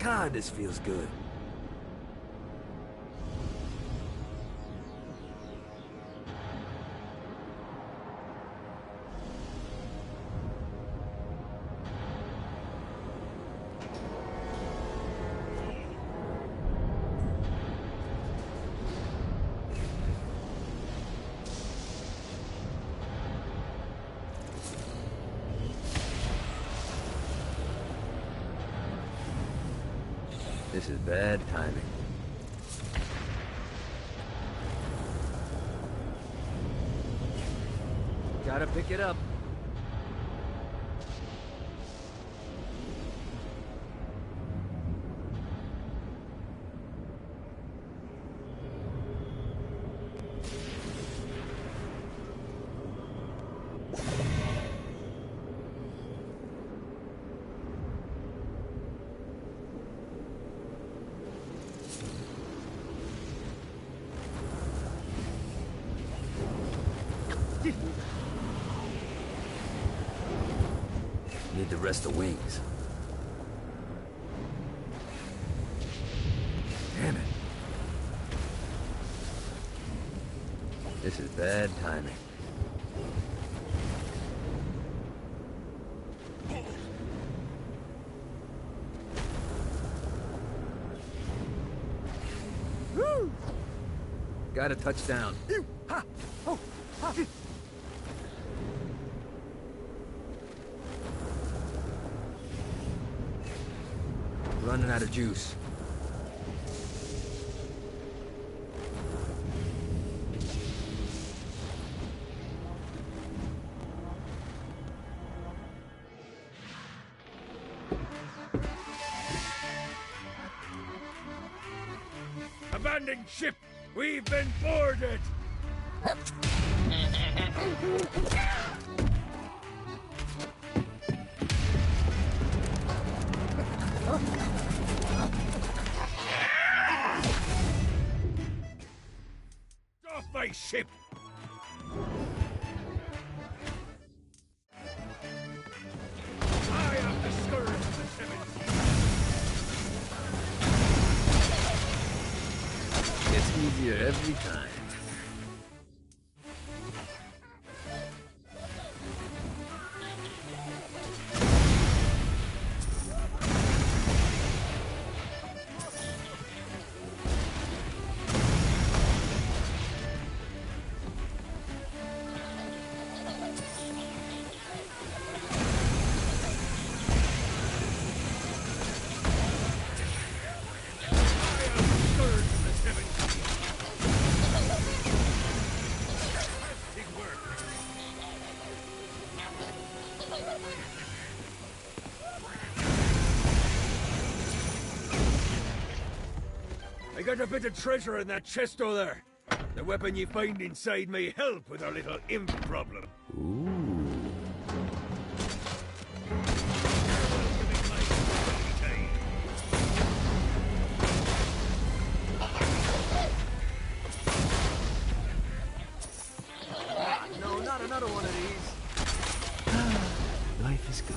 God, this feels good. This is bad timing. Gotta pick it up. Need to rest the wings. Damn it. This is bad timing. Woo! Got a touchdown. Ha! Oh! Ha! Running out of juice. Abandoned ship! We've been boarded! Off my ship! I am the scourge of the seven seas! Gets easier every time. I got a bit of treasure in that chest over there. The weapon you find inside may help with our little imp problem. Ooh. No, not another one of these. Life is good.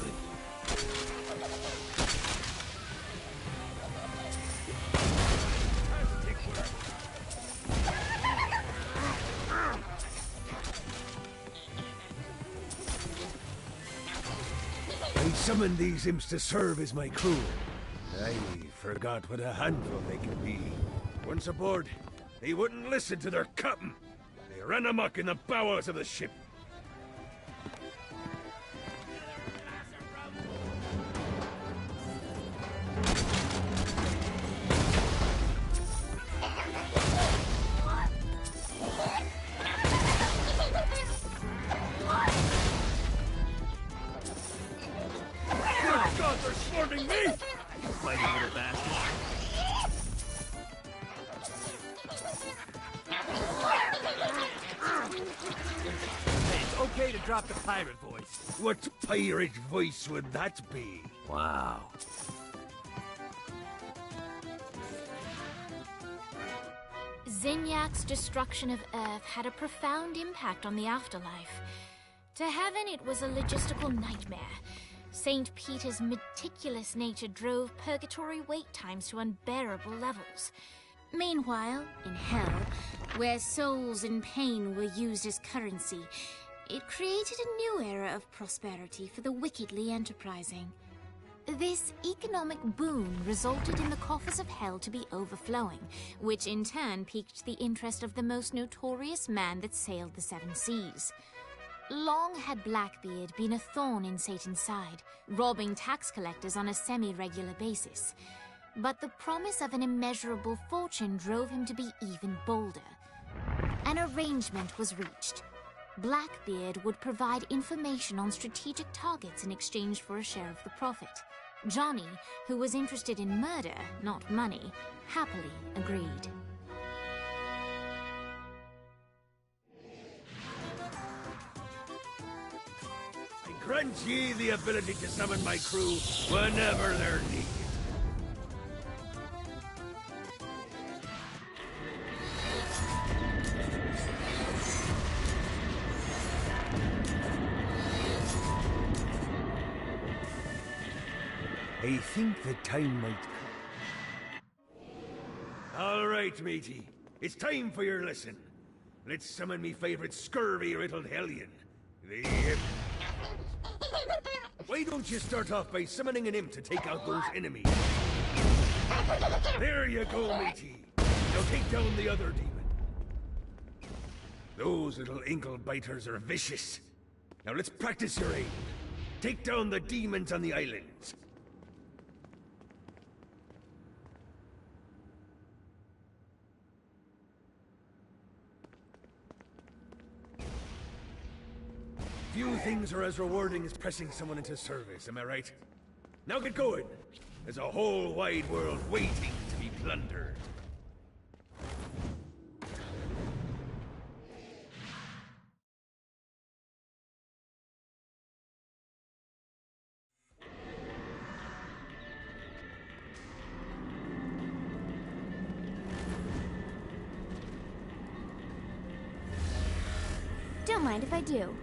I summoned these imps to serve as my crew. I forgot what a handful they can be. Once aboard, they wouldn't listen to their captain. They ran amok in the bowels of the ship. God, they're swarming me! You fighting little bastard. Hey, it's okay to drop the pirate voice. What pirate voice would that be? Wow. Zinyak's destruction of Earth had a profound impact on the afterlife. To heaven, it was a logistical nightmare. St. Peter's meticulous nature drove purgatory wait times to unbearable levels. Meanwhile, in hell, where souls in pain were used as currency, it created a new era of prosperity for the wickedly enterprising. This economic boon resulted in the coffers of hell to be overflowing, which in turn piqued the interest of the most notorious man that sailed the seven seas. Long had Blackbeard been a thorn in Satan's side, robbing tax collectors on a semi-regular basis. But the promise of an immeasurable fortune drove him to be even bolder. An arrangement was reached. Blackbeard would provide information on strategic targets in exchange for a share of the profit. Johnny, who was interested in murder, not money, happily agreed. I grant ye the ability to summon my crew whenever they're needed. I think the time might come. All right, matey. It's time for your lesson. Let's summon me favorite scurvy-riddled hellion. Why don't you start off by summoning an imp to take out those enemies? There you go, matey. Now take down the other demon. Those little inkle biters are vicious. Now let's practice your aim. Take down the demons on the islands. Few things are as rewarding as pressing someone into service, am I right? Now get going! There's a whole wide world waiting to be plundered. Don't mind if I do.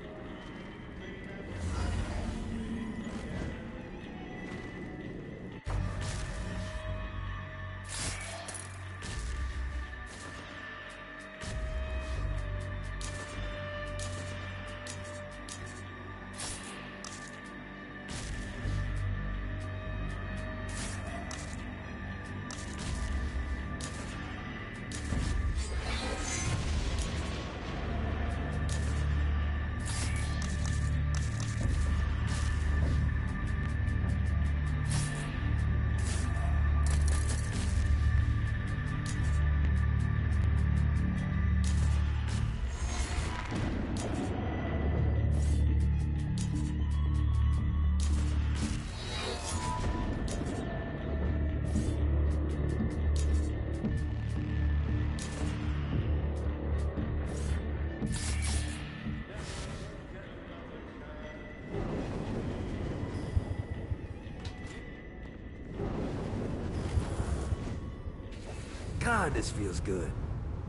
God, this feels good.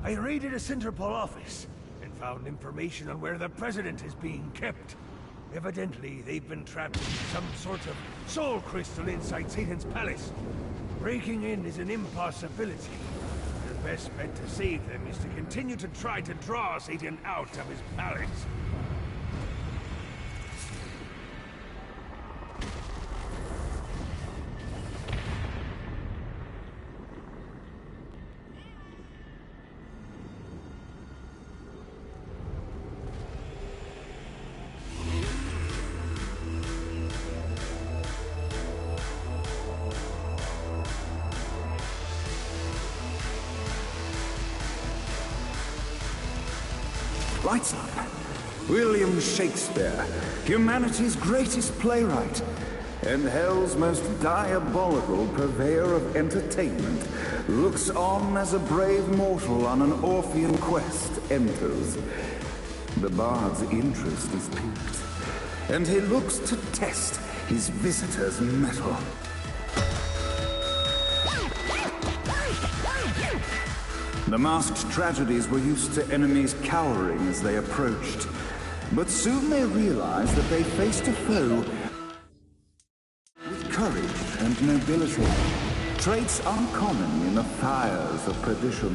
I raided a Centerpol office and found information on where the president is being kept. Evidently, they've been trapped in some sort of soul crystal inside Satan's palace. Breaking in is an impossibility. The best bet to save them is to continue to try to draw Satan out of his palace. Lights up. William Shakespeare, humanity's greatest playwright, and hell's most diabolical purveyor of entertainment, looks on as a brave mortal on an Orphean quest enters. The bard's interest is piqued, and he looks to test his visitor's mettle. The masked tragedies were used to enemies cowering as they approached, but soon they realized that they faced a foe courage and nobility, traits uncommon in the fires of perdition.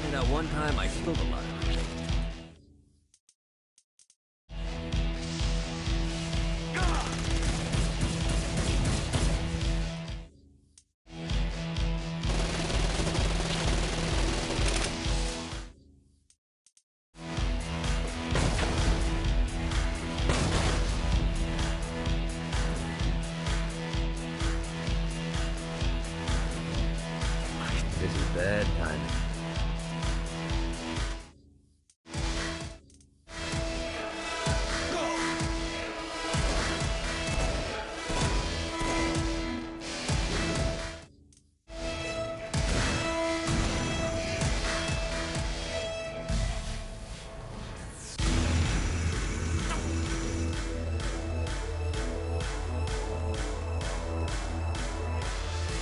And that one time I spilled a lot. This is bad timing.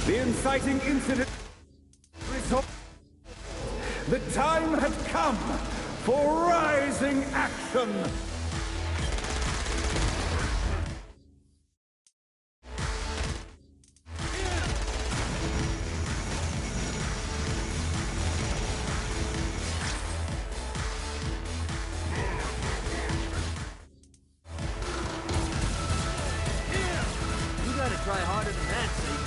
The inciting incident resolved. The time had come for rising action. You gotta try harder than that, Satan.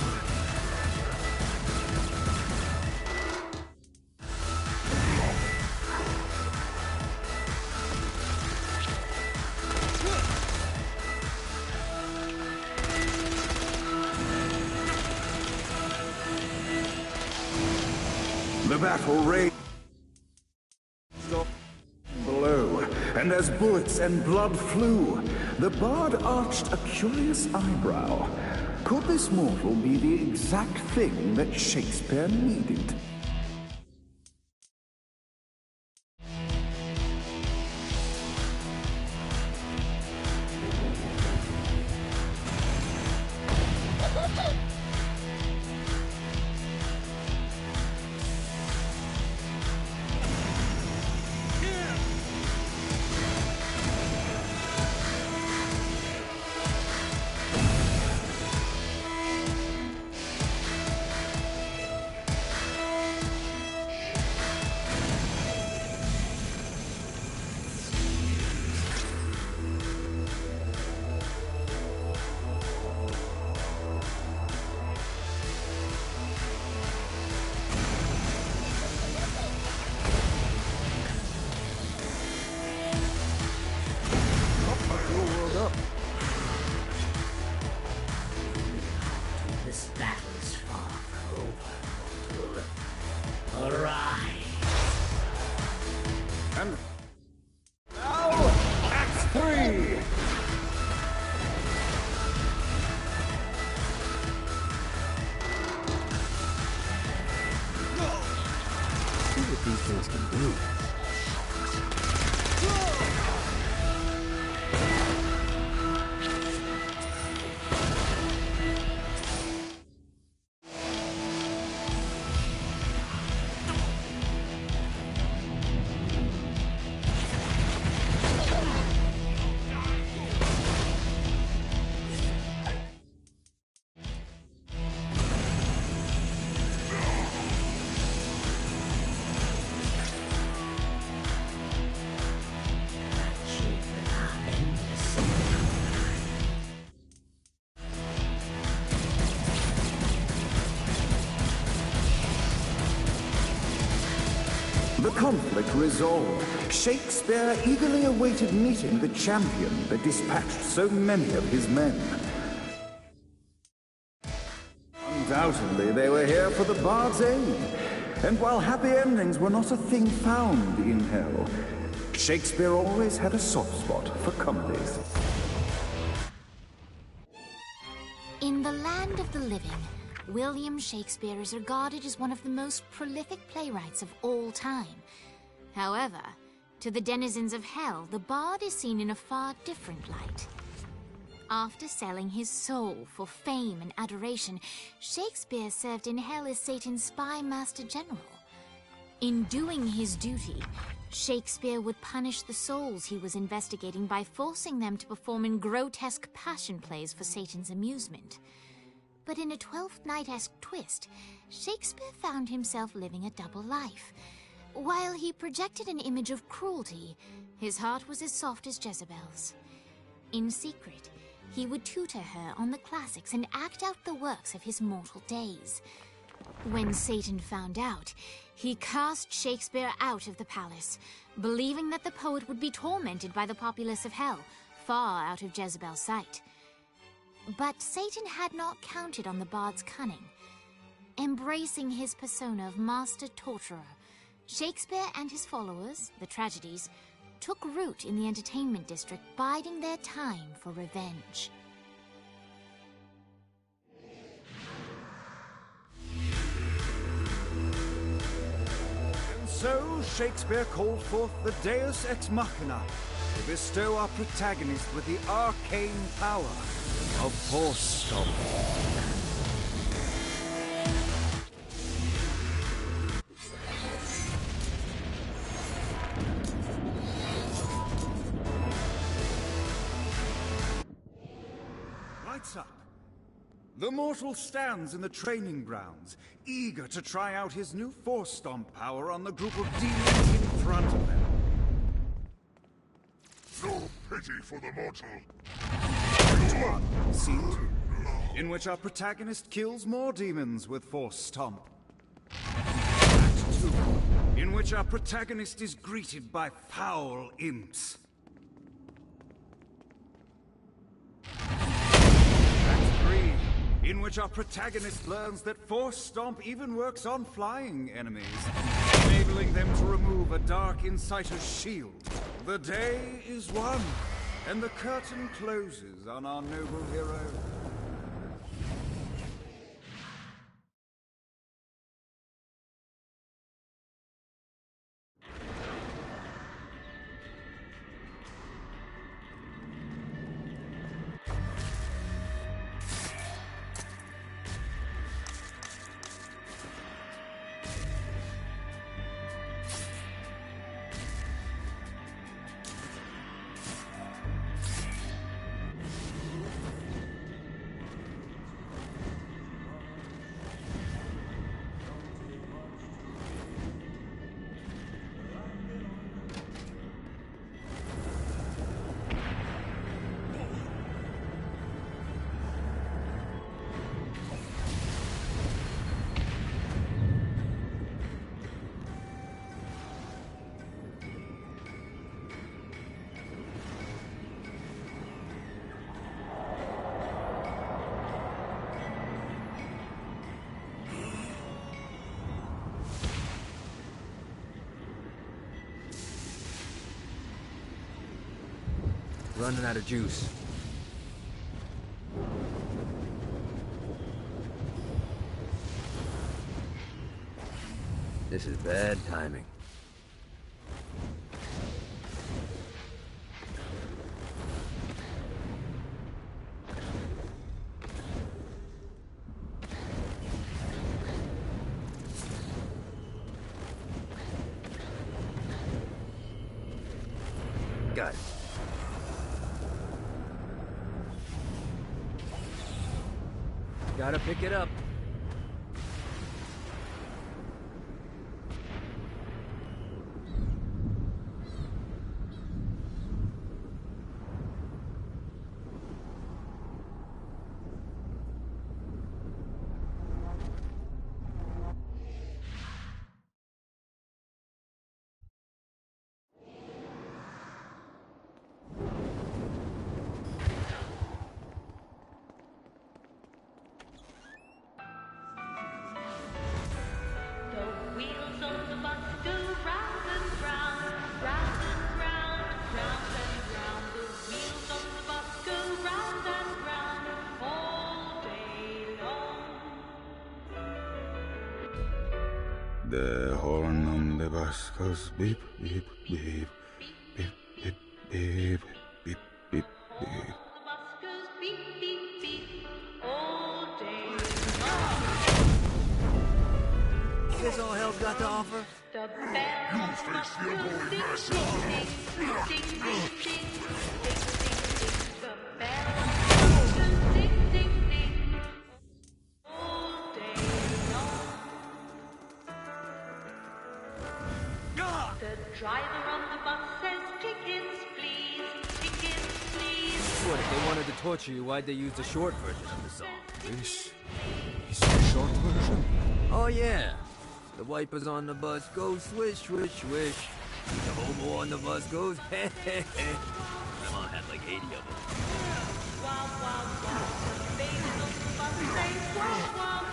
The battle raged below, and as bullets and blood flew, the bard arched a curious eyebrow. Could this mortal be the exact thing that Shakespeare needed? This battle is far from over, mortal. Arise! And now, Act 3! See what these things can do. The conflict resolved, Shakespeare eagerly awaited meeting the champion that dispatched so many of his men. Undoubtedly, they were here for the bard's aid. And while happy endings were not a thing found in hell, Shakespeare always had a soft spot for comedies. In the land of the living, William Shakespeare is regarded as one of the most prolific playwrights of all time. However, to the denizens of hell, the bard is seen in a far different light. After selling his soul for fame and adoration, Shakespeare served in hell as Satan's spy master general. In doing his duty, Shakespeare would punish the souls he was investigating by forcing them to perform in grotesque passion plays for Satan's amusement. But in a Twelfth Night-esque twist, Shakespeare found himself living a double life. While he projected an image of cruelty, his heart was as soft as Jezebel's. In secret, he would tutor her on the classics and act out the works of his mortal days. When Satan found out, he cast Shakespeare out of the palace, believing that the poet would be tormented by the populace of hell, far out of Jezebel's sight. But Satan had not counted on the bard's cunning. Embracing his persona of master torturer, Shakespeare and his followers, the tragedies, took root in the entertainment district, biding their time for revenge. So Shakespeare called forth the Deus Ex Machina to bestow our protagonist with the arcane power of Force Stomp. Lights up. The mortal stands in the training grounds, eager to try out his new Force Stomp power on the group of demons in front of them. No pity for the mortal. Act 1, Scene 2, in which our protagonist kills more demons with Force Stomp. Act 2, in which our protagonist is greeted by foul imps. Act 3, in which our protagonist learns that Force Stomp even works on flying enemies, enabling them to remove a Dark Inciter's shield. The day is won, and the curtain closes on our noble hero. Running out of juice. This is bad timing. Got it. Gotta pick it up. The horn on the bus goes beep, beep, beep, beep, beep, beep, beep, beep, beep. this all hell's got to offer? You face the ugly The driver on the bus says tickets, please. What, if they wanted to torture you, why'd they use the short version of the song? This is the short version. Oh yeah. The wipers on the bus go swish, swish, swish. The hobo on the bus goes heh heh heh. My mom had like 80 of them. Wow, wow, wow. The babies on the bus say wow, wow,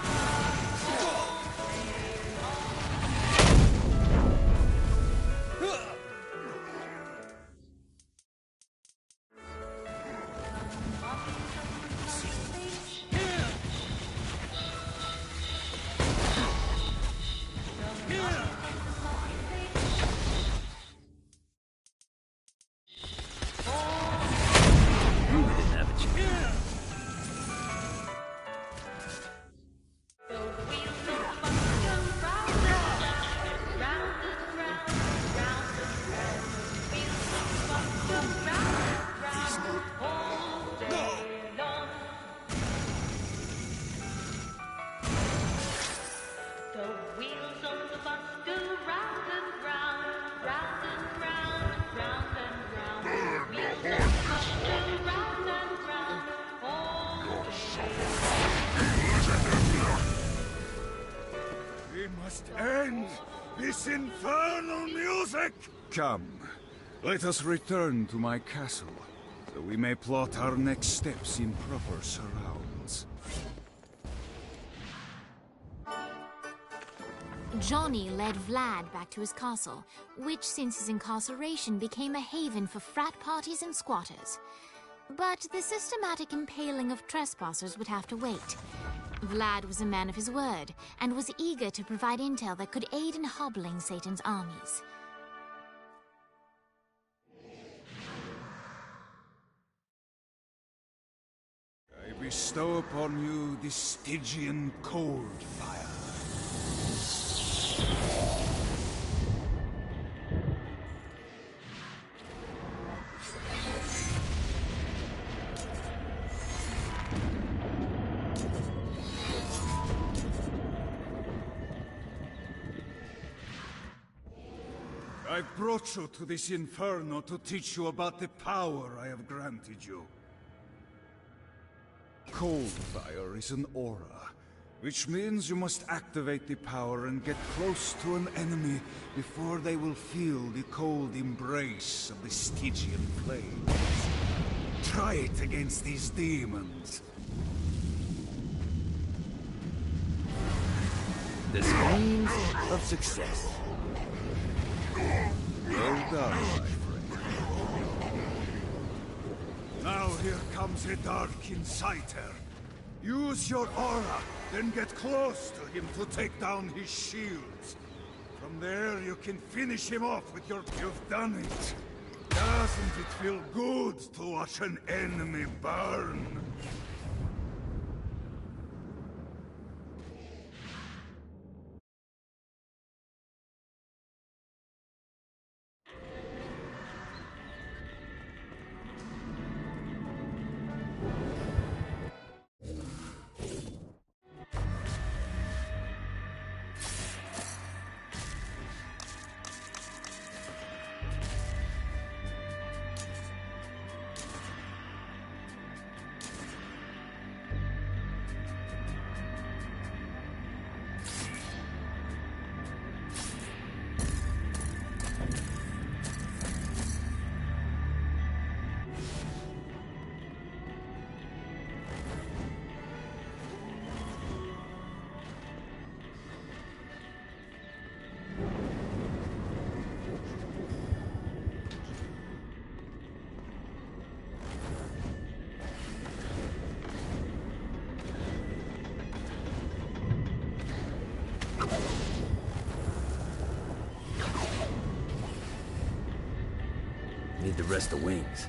We must end this infernal music! Come, let us return to my castle, so we may plot our next steps in proper surrounds. Johnny led Vlad back to his castle, which since his incarceration became a haven for frat parties and squatters. But the systematic impaling of trespassers would have to wait. Vlad was a man of his word, and was eager to provide intel that could aid in hobbling Satan's armies. I bestow upon you the Stygian cold fire. I've brought you to this inferno to teach you about the power I have granted you. Cold fire is an aura, which means you must activate the power and get close to an enemy before they will feel the cold embrace of the Stygian flames. Try it against these demons. The screams of success. Well done, my friend. Now here comes a dark inciter. Use your aura, then get close to him to take down his shields. From there, you can finish him off with your... You've done it. Doesn't it feel good to watch an enemy burn? Need the rest of wings.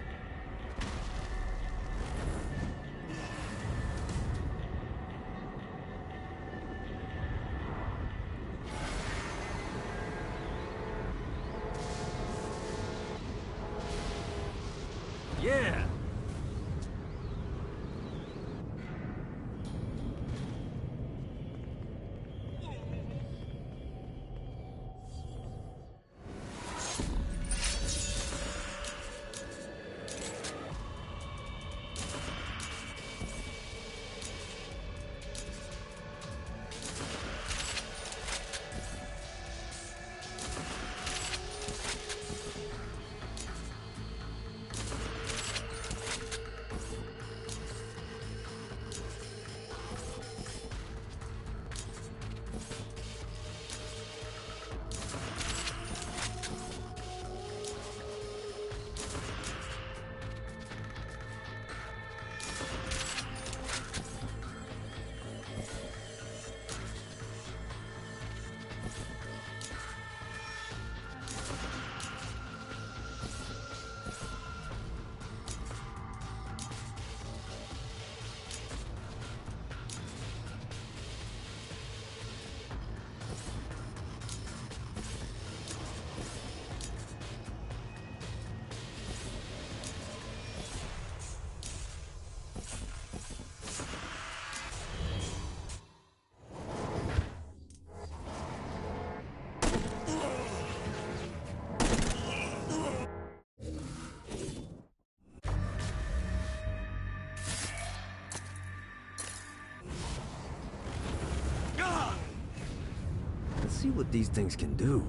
see what these things can do.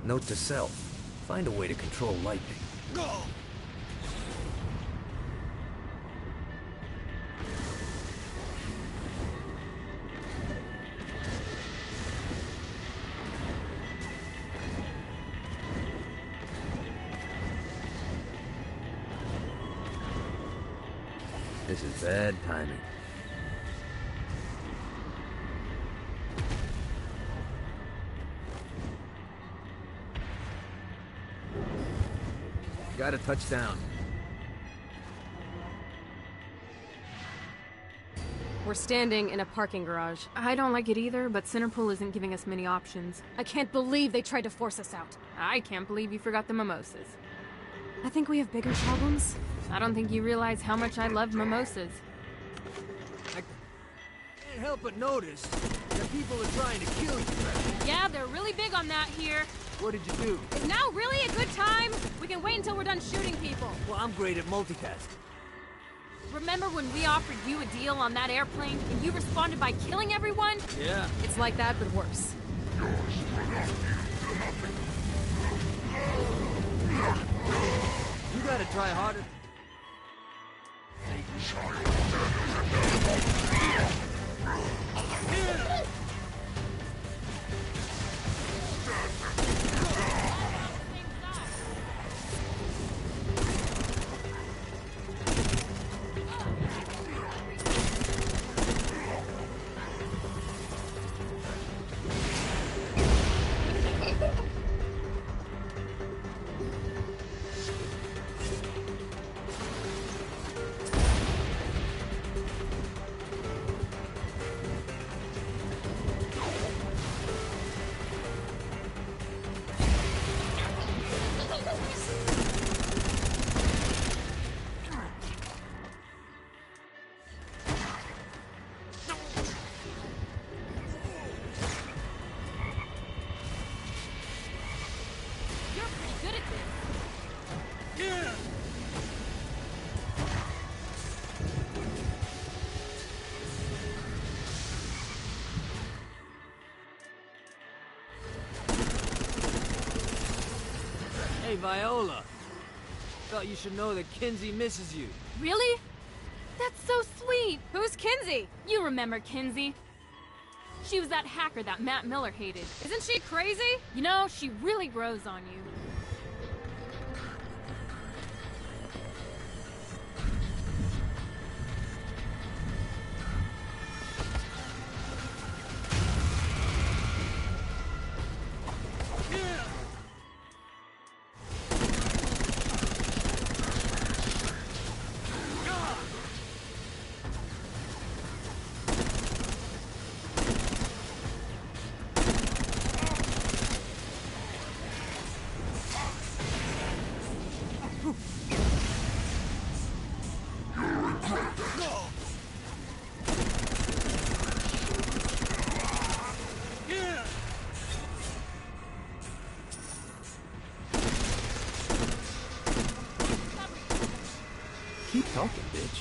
Note to self. Find a way to control lightning. Go! This is bad timing. Got a touchdown. We're standing in a parking garage. I don't like it either, but Centerpool isn't giving us many options. I can't believe they tried to force us out. I can't believe you forgot the mimosas. I think we have bigger problems. I don't think you realize how much I love mimosas. I can't help but notice that people are trying to kill you. Yeah, they're really big on that here. What did you do? Is now really a good time? We can wait until we're done shooting people. Well, I'm great at multitasking. Remember when we offered you a deal on that airplane and you responded by killing everyone? Yeah. It's like that, but worse. You gotta try harder. Hey, Viola. Thought you should know that Kinsey misses you. Really? That's so sweet. Who's Kinsey? You remember Kinsey. She was that hacker that Matt Miller hated. Isn't she crazy? You know, she really grows on you. Keep talking, bitch.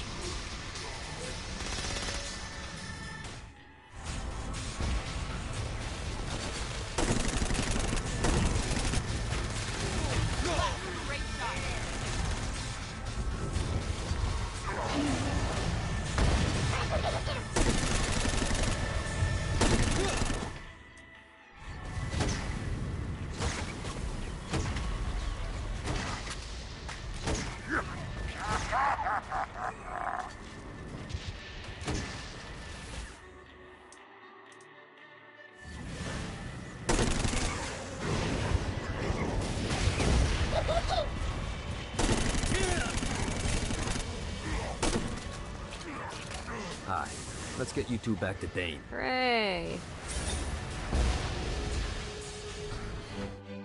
Hi. Let's get you two back to Dane. Hooray.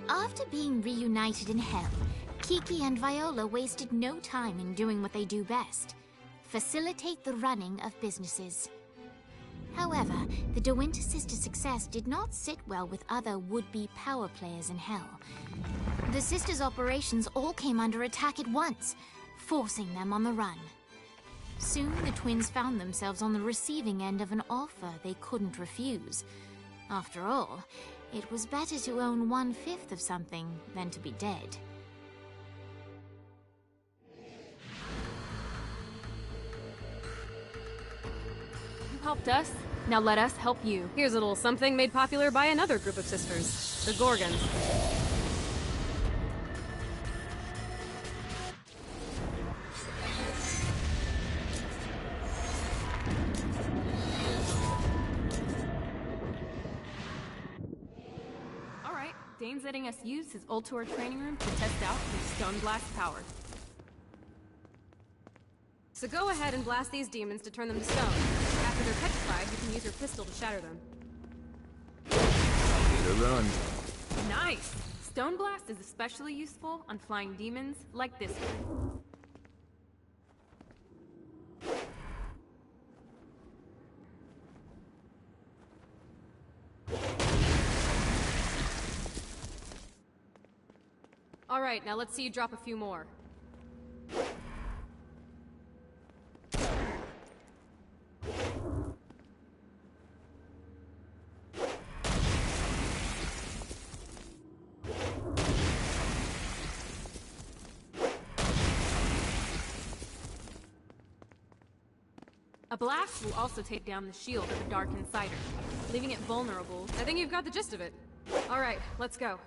After being reunited in hell, Kiki and Viola wasted no time in doing what they do best: facilitate the running of businesses. However, the De Winter sisters' success did not sit well with other would-be power players in Hell. The sisters' operations all came under attack at once, forcing them on the run. Soon, the twins found themselves on the receiving end of an offer they couldn't refuse. After all, it was better to own 1/5 of something than to be dead. You helped us, now let us help you. Here's a little something made popular by another group of sisters, the Gorgons. Alright, Dane's letting us use his Ultor training room to test out his Stone Blast power. So go ahead and blast these demons to turn them to stone. After they're petrified, you can use your pistol to shatter them. Need a run. Nice! Stone Blast is especially useful on flying demons like this one. Alright, now let's see you drop a few more. A blast will also take down the shield of the Dark Insider, leaving it vulnerable. I think you've got the gist of it. Alright, let's go.